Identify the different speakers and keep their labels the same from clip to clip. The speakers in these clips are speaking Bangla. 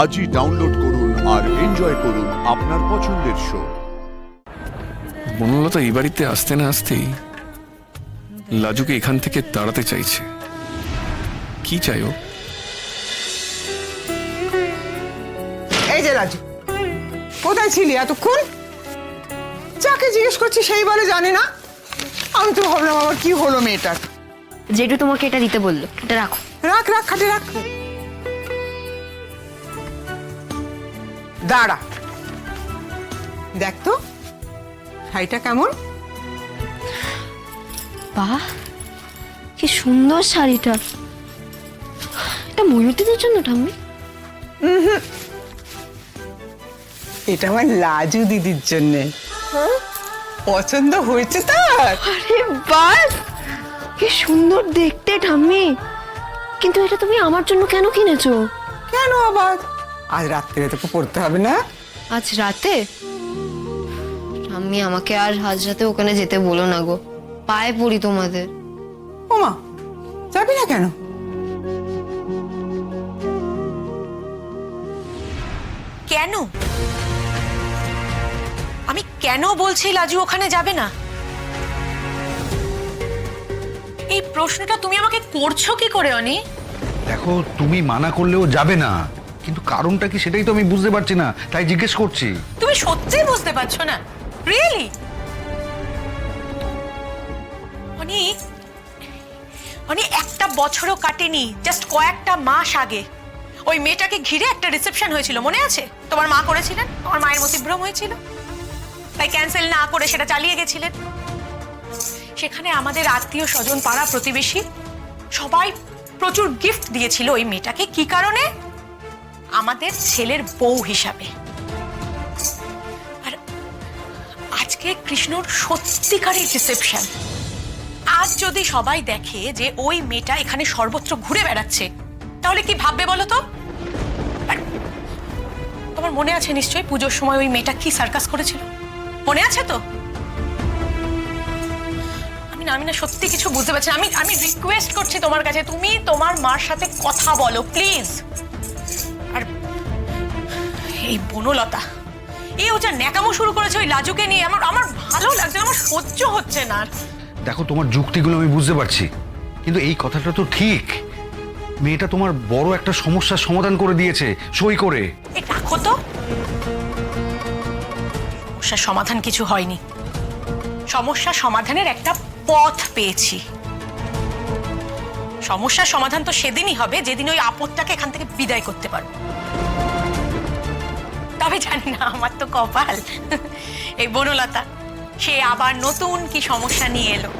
Speaker 1: আজই ডাউনলোড করুন আর এনজয় করুন আপনার পছন্দের শো।
Speaker 2: বনলতা এই বাড়িতে আসতে না আসতেই লাজুকে এখান থেকে তাড়াতে চাইছে। কি চাই ও?
Speaker 3: এই যে রাজু, কোথায় ছিলি এতক্ষণ? যাকে জিজ্ঞেস করছি সেই বলে জানে না। আমি তো ভাবলাম আবার কি হলো মেয়েটার।
Speaker 4: জেঠু তোমাকে এটা দিতে বললো, এটা রাখো।
Speaker 3: রাখ রাখ, খাটে রাখ। দাঁড়া, দেখ তো শাড়িটা কেমন।
Speaker 4: বাহ, কি সুন্দর শাড়িটা। এটা ময়ূরীদের জন্য ঠাম্মি?
Speaker 3: এটা আমার লাজু দিদির জন্যে। পছন্দ হয়েছে তার?
Speaker 4: আরে বাস, কি সুন্দর দেখতে ঠাম্মি। কিন্তু এটা তুমি আমার জন্য কেন কিনেছো?
Speaker 3: কেন আবার? আজ রাত্রে তোকে পড়তে হবে না?
Speaker 4: আজ রাতে? ঠাম্মি, আমাকে আর আজ রাতে ওখানে যেতে বলো না গো, পায়ে পড়ি তোমাদের।
Speaker 3: ওমা, যাবি না কেন?
Speaker 5: কেন? আমি কেন বলছি লাজু ওখানে যাবে না? এই প্রশ্নটা তুমি আমাকে করছো কি করে অনি?
Speaker 6: দেখো, তুমি মানা করলেও যাবে না, কিন্তু কারণটা কি সেটাই তো আমি বুঝতে পারছি না, তাই জিজ্ঞেস করছি।
Speaker 5: তুমি সত্যিই বুঝতে পারছো না? রিয়েলি? অনি, অনি একটা বছরও কাটেনি, জাস্ট কয়েকটা মাস আগে ওই মেয়েটাকে ঘিরে একটা রিসেপশন হয়েছিল, মনে আছে? তোমার মা করেছিলেন, তোমার মায়ের মতিভ্রম হয়েছিল, তাই ক্যান্সেল না করে সেটা চালিয়ে গেছিলেন। সেখানে আমাদের আত্মীয় স্বজন, পাড়া প্রতিবেশী সবাই প্রচুর গিফট দিয়েছিল ওই মেয়েটাকে। কি কারণে? আমাদের ছেলের বউ হিসাবে। আর আজকে কৃষ্ণর সত্যিকারের রিসেপশন। আজ যদি সবাই দেখে যে ওই মেয়েটা এখানে সর্বত্র ঘুরে বেড়াচ্ছে, তাহলে কি ভাববে বলো তো? আর তোমার মনে আছে নিশ্চয়ই পুজোর সময় ওই মেয়েটা কি সার্কাস করেছিল, মনে আছে তো? আমি না সত্যি কিছু বুঝতে পারছি না। আমি রিকোয়েস্ট করছি তোমার কাছে, তুমি তোমার মার সাথে কথা বলো প্লিজ। আর এই বনলতা, এই ও যা ন্যাকামো শুরু করেছে ওই লাজুকে নিয়ে, আমার ভালো লাগছে, আমার সহ্য হচ্ছে না।
Speaker 6: দেখো, তোমার যুক্তিগুলো আমি বুঝতে পারছি, কিন্তু এই কথাটা তো ঠিক। মেয়েটা তোমার বড় একটা সমস্যার সমাধান করে দিয়েছে সই করে।
Speaker 5: এই রাখো তো, সমস্যার সমাধান কিছু হয়নি। সমস্যা সমাধানের একটা পথ পেয়েছি। সমস্যার সমাধান তো সেদিনই হবে যেদিন ওই আপদটাকে এখান থেকে বিদায় করতে পারবো। তবে জানি না, আমার তো কপাল, এই বনলতা সে আবার নতুন কি সমস্যা নিয়ে এলো।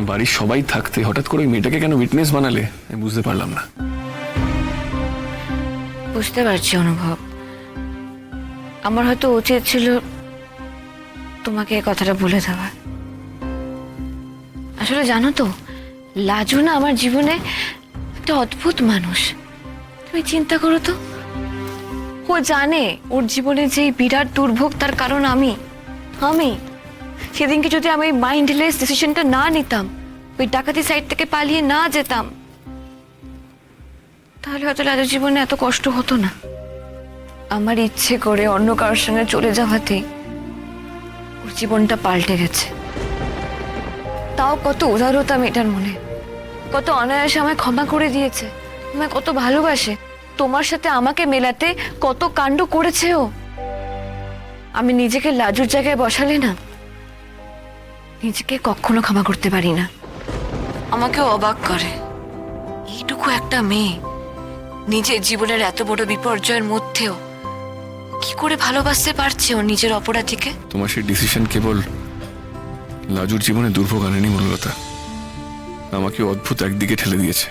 Speaker 2: বাড়ির সবাই থাকতে হঠাৎ করে ওই মেয়েটাকে কেন উইটনেস বানালে আমি বুঝতে পারলাম না।
Speaker 4: বুঝতে পারছি অনুভব, আমার হয়তো উচিত ছিল তোমাকে এই কথাটা বলে দেওয়া। আসলে জানো তো, লাজু না আমার জীবনে একটা অদ্ভুত মানুষ। তুমি চিন্তা করো তো, ও জানে ওর জীবনে যে বিরাট দুর্ভোগ তার কারণ আমি। সেদিনকে যদি আমি মাইন্ডলেস ডিসিশনটা না নিতাম, ওই ডাকাতি সাইড থেকে পালিয়ে না যেতাম, তাহলে হয়তো লাজুর জীবনে এত কষ্ট হতো না। আমার ইচ্ছে করে অন্য কারোর সঙ্গে চলে যাওয়াতেই ওর জীবনটা পাল্টে গেছে। তাও কত উদারতা মেয়েটার মনে, কত অনায়াসে আমায় ক্ষমা করে দিয়েছে, আমায় কত ভালোবাসে। তোমার সাথে আমাকে মেলাতে কত কাণ্ড করেছে ও। আমি নিজেকে লাজুর জায়গায় বসালে না, নিজেকে কখনো ক্ষমা করতে পারি না। আমাকেও অবাক করে, এইটুকু একটা মেয়ে নিজের জীবনের এত বড় বিপর্যয়ের মধ্যেও কি করে ভালোবাসতে পারছে ওর নিজের অপরাধীকে।
Speaker 2: তোমার সেই ডিসিশন কেবল লাজুর জীবনে দুর্ভোগ আনেনি বনলতা, আমাকে অদ্ভুত একদিকে ঠেলে দিয়েছে।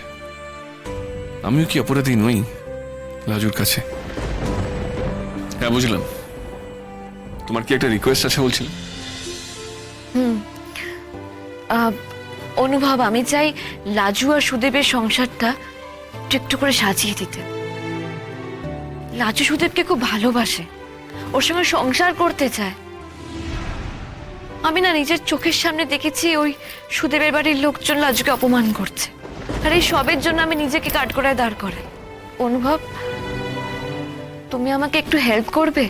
Speaker 2: আমিও কি অপরাধী নই লাজুর কাছে? হ্যাঁ বুঝলাম, তোমার কি একটা রিকোয়েস্ট আছে বলছিলে?
Speaker 4: অনুভব, আমি চাই লাজু আর সুদেবের সংসারটা একটু একটু করে সাজিয়ে দিতে। লাজু সুদেবকে খুব ভালোবাসে, ওর সঙ্গে সংসার করতে চায়। আমি না নিজের চোখের সামনে দেখেছি ওই সুদেবের বাড়ির লোকজন লাজুকে অপমান করছে, আর এই সবের জন্য আমি নিজেকে কাঠগড়ায় দাঁড় করাই। অনুভব, তুমি আমাকে একটু হেল্প করবে?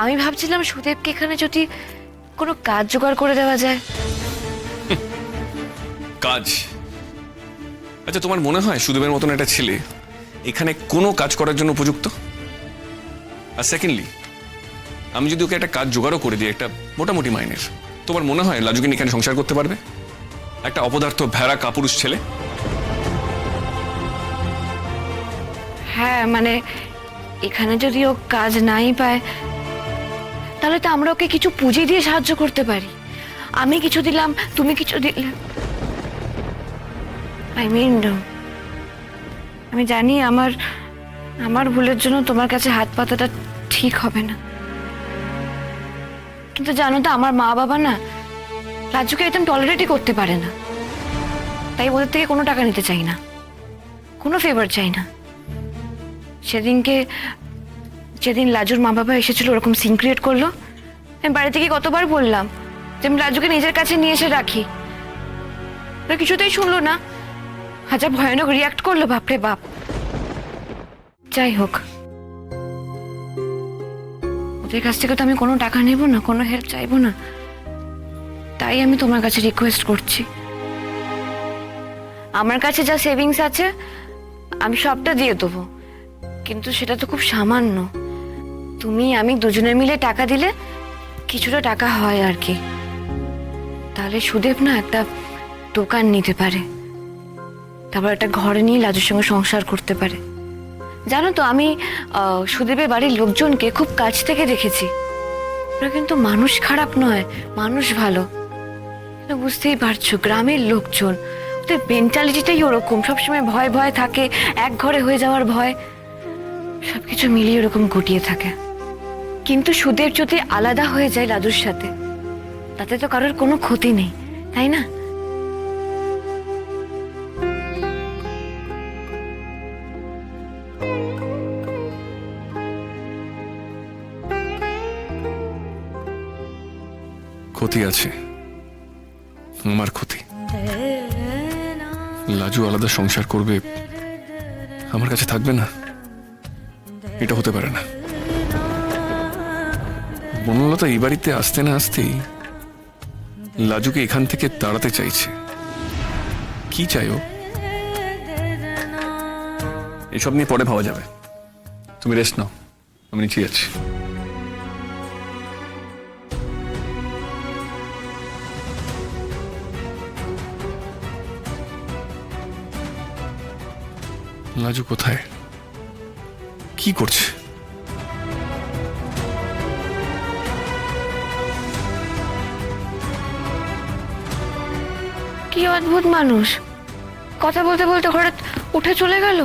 Speaker 4: আমি ভাবছিলাম সুদেবকে এখানে যদি কোনো কাজ জোগাড় করে দেওয়া যায়।
Speaker 2: কাজ? আচ্ছা, তোমার মনে হয় সুদেবের মতন একটা ছেলে এখানে কোনো কাজ করার জন্য উপযুক্ত? আর সেকেন্ডলি, আমি যদি ওকে একটা কাজ জোগাড়ও করে দিই, একটা মোটামুটি মাইনের, তোমার মনে হয় লাজুকে নিয়ে এখানে সংসার করতে পারবে? একটা অপদার্থ ভেড়া কাপুরুষ ছেলে।
Speaker 4: হ্যাঁ, মানে এখানে যদি ও কাজ নাই পায়, তাহলে তো আমরা ওকে কিছু পুঁজি দিয়ে সাহায্য করতে পারি। আমি কিছু দিলাম, তুমি কিছু দিলে। আমি জানি আমার ভুলের জন্য তোমার কাছে হাত পাতাটা ঠিক হবে না, কিন্তু জানো তো আমার মা বাবা না লাজুকে একদম টলারেটই করতে পারে না। তাই ওদের থেকে কোনো টাকা নিতে চাই না, কোনো ফেভার চাই না। যেদিন লাজুর মা বাবা এসেছিল, ওরকম সিন ক্রিয়েট করলো, আমি বাড়ি থেকে কতবার বললাম যে আমি লাজুকে নিজের কাছে নিয়ে এসে রাখি, ওরা কিছুতেই শুনলো না। হাজার ভয়ানক রিয়াক্ট করলো, বাপরে বাপ। যাই হোক, ওদের কাছ থেকে তো আমি কোনো টাকা নেব না, কোনো হেল্প চাইবো না। তাই আমি তোমার কাছে রিকোয়েস্ট করছি, আমার কাছে যা সেভিংস আছে আমি সবটা দিয়ে দেবো, কিন্তু সেটা তো খুব সামান্য। তুমি আমি দুজনে মিলে টাকা দিলে কিছুটা টাকা হয় আর কি। তাহলে সুদেব না একটা দোকান নিতে পারে, তারপর একটা ঘরে নিয়ে লাজুর সঙ্গে সংসার করতে পারে। জানো তো, আমি সুদেবের বাড়ির লোকজনকে খুব কাছ থেকে দেখেছি, ওরা কিন্তু মানুষ খারাপ নয়, মানুষ ভালো। কিন্তু বুঝতেই পারছো, গ্রামের লোকজন, ওদের মেন্টালিটিটাই ওরকম, সবসময় ভয় ভয় থাকে, এক ঘরে হয়ে যাওয়ার ভয়, সবকিছু মিলিয়ে ওরকম গুটিয়ে থাকে। কিন্তু সুদেব যদি আলাদা হয়ে যায় লাজুর সাথে, তাতে তো কারোর কোনো ক্ষতি নেই, তাই না?
Speaker 2: ক্ষতি আছে, আমার ক্ষতি। লাজু আলাদা সংসার করবে, আমার কাছে থাকবে না, এটা হতে পারে না। বনলতা এই বাড়িতে আসতে না আসতেই লাজুকে এখান থেকে তাড়াতে চাইছে। কি চাই ও? এসব নিয়ে পরে ভাবা যাবে, তুমি রেস্ট নাও, আমি নিচে যাচ্ছি। লাজু কোথায়, কি করছে?
Speaker 4: কি অদ্ভুত মানুষ, কথা বলতে বলতে হঠাৎ উঠে চলে গেল।